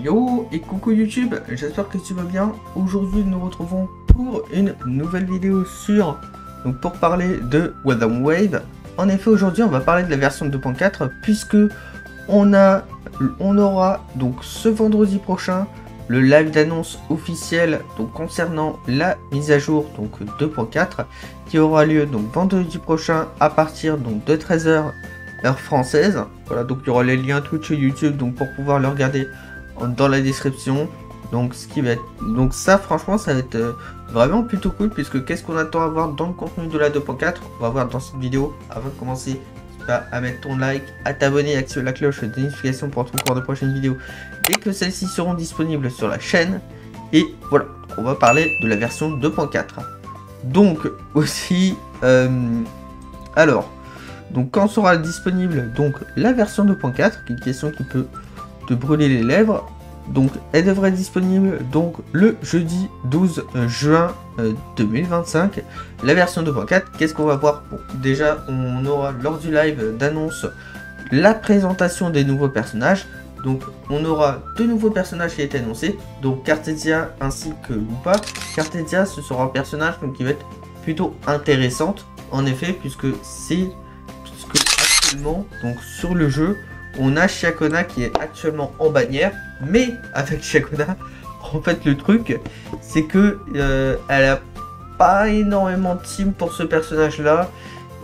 Yo et coucou YouTube, j'espère que tu vas bien. Aujourd'hui nous nous retrouvons pour une nouvelle vidéo pour parler de Watham Wave. En effet aujourd'hui on va parler de la version 2.4 puisque on aura donc ce vendredi prochain le live d'annonce officiel donc concernant la mise à jour donc 2.4 qui aura lieu donc vendredi prochain à partir donc de 13 h heure française. Voilà, donc il y aura les liens Twitch et YouTube donc pour pouvoir le regarder dans la description. Donc ce qui va être, donc ça franchement ça va être vraiment plutôt cool, puisque qu'est-ce qu'on attend à voir dans le contenu de la 2.4, on va voir dans cette vidéo. Avant de commencer, n'hésite pas à mettre ton like, à t'abonner, à activer la cloche de notification pour retrouver encore de prochaines vidéos dès que celles-ci seront disponibles sur la chaîne. Et voilà, on va parler de la version 2.4. Donc aussi alors donc quand sera disponible donc la version 2.4, une question qui peut te brûler les lèvres. Donc elle devrait être disponible donc le jeudi 12 juin 2025. La version 2.4, qu'est-ce qu'on va voir? Bon, déjà on aura lors du live d'annonce la présentation des nouveaux personnages. Donc on aura deux nouveaux personnages qui ont été annoncés, donc Cartesia ainsi que Lupa. Cartesia, ce sera un personnage donc, qui va être plutôt intéressante en effet, puisque actuellement donc sur le jeu on a Chiakona qui est actuellement en bannière, mais avec Chiakona, en fait le truc c'est que elle a pas énormément de team pour ce personnage là.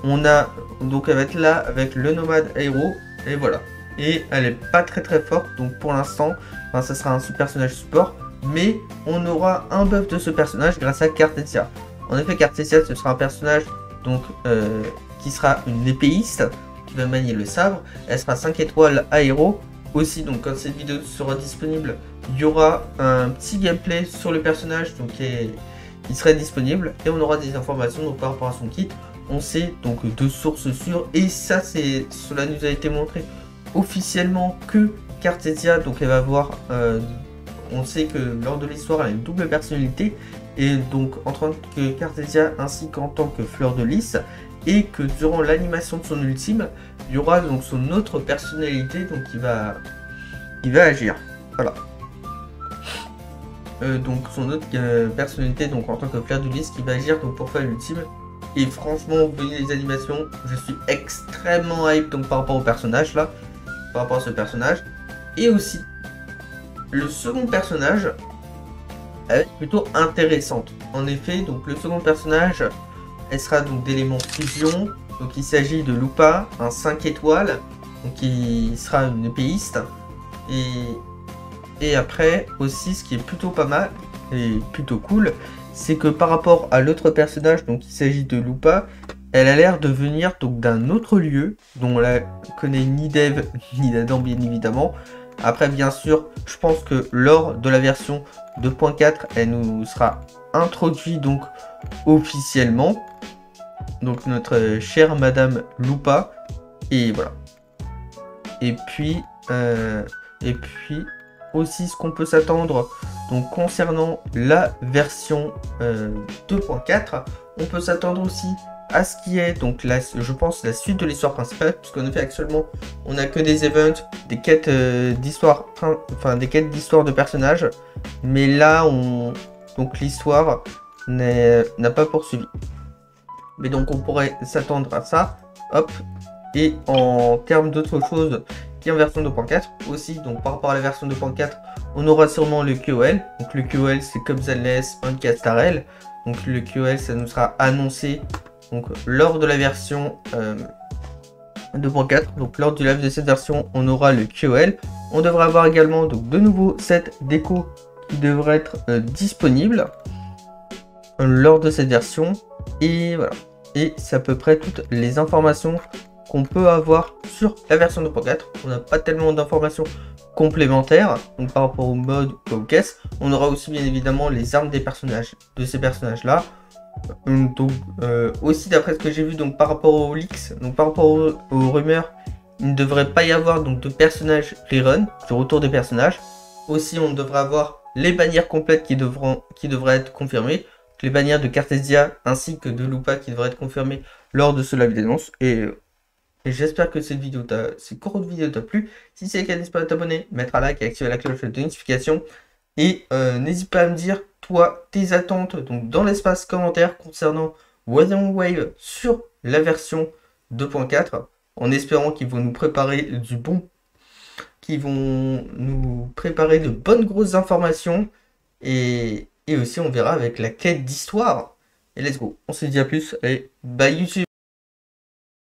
On a donc elle va être là avec le nomade héros et voilà, et elle est pas très forte donc pour l'instant, enfin, ça sera un personnage support, mais on aura un buff de ce personnage grâce à Cartesia. En effet Cartesia ce sera un personnage donc qui sera une épéiste qui va manier le sabre. Elle sera 5 étoiles aéro aussi. Donc quand cette vidéo sera disponible, il y aura un petit gameplay sur le personnage donc qui serait disponible, et on aura des informations donc par rapport à son kit. On sait donc de sources sûres, et ça c'est cela nous a été montré officiellement, que Cartesia donc elle va avoir on sait que lors de l'histoire elle a une double personnalité, et donc en tant que Cartesia ainsi qu'en tant que Fleur de Lys, et que durant l'animation de son ultime, il y aura donc son autre personnalité donc qui va agir. Voilà. Donc son autre personnalité donc en tant que Fleur de Lys qui va agir donc pour faire l'ultime. Et franchement, vous voyez les animations, je suis extrêmement hype donc par rapport au personnage là, par rapport à ce personnage. Et aussi le second personnage, elle est plutôt intéressante. En effet, donc le second personnage, elle sera donc d'éléments fusion. Donc il s'agit de Lupa, un 5 étoiles, donc qui sera une épéiste. Et après aussi, ce qui est plutôt pas mal et plutôt cool, c'est que par rapport à l'autre personnage, donc il s'agit de Lupa, elle a l'air de venir donc d'un autre lieu dont on la connaît ni Dev ni Adam bien évidemment. Après bien sûr, je pense que lors de la version 2.4, elle nous sera introduite donc officiellement. Donc notre chère Madame Lupa. Et voilà. Et puis aussi ce qu'on peut s'attendre donc concernant la version 2.4, on peut s'attendre aussi à ce qui est donc je pense la suite de l'histoire principale, puisqu'en effet actuellement on n'a que des events, des quêtes d'histoire, enfin des quêtes d'histoire de personnages, mais là donc l'histoire n'a pas poursuivi. Mais donc on pourrait s'attendre à ça, hop. Et en termes d'autres choses qui est en version 2.4 aussi, donc par rapport à la version 2.4, on aura sûrement le QOL. Donc le QOL c'est comme Zalness, un Castarel. Donc le QOL ça nous sera annoncé donc lors de la version 2.4. Donc lors du live de cette version, on aura le QOL. On devrait avoir également donc de nouveaux sets déco qui devraient être disponibles lors de cette version. Et voilà, et c'est à peu près toutes les informations qu'on peut avoir sur la version 2.4. On n'a pas tellement d'informations complémentaires donc par rapport au mode ou aux caisses. On aura aussi bien évidemment les armes des personnages, de ces personnages là. Donc aussi d'après ce que j'ai vu donc par rapport aux leaks, donc par rapport aux rumeurs, il ne devrait pas y avoir donc de personnages rerun, du retour des personnages. Aussi on devrait avoir les bannières complètes qui devraient être confirmées, les bannières de Cartesia ainsi que de Lupa qui devraient être confirmées lors de ce live d'annonce. Et Et j'espère que cette courte vidéo t'a plu. Si c'est le cas, n'hésite pas à t'abonner, mettre un like et activer la cloche de notification. Et n'hésite pas à me dire, toi, tes attentes donc dans l'espace commentaire concernant Weathering Wave sur la version 2.4, en espérant qu'ils vont nous préparer qu'ils vont nous préparer de bonnes grosses informations. Et aussi, on verra avec la quête d'histoire. Et let's go. On se dit à plus. Allez, bye YouTube.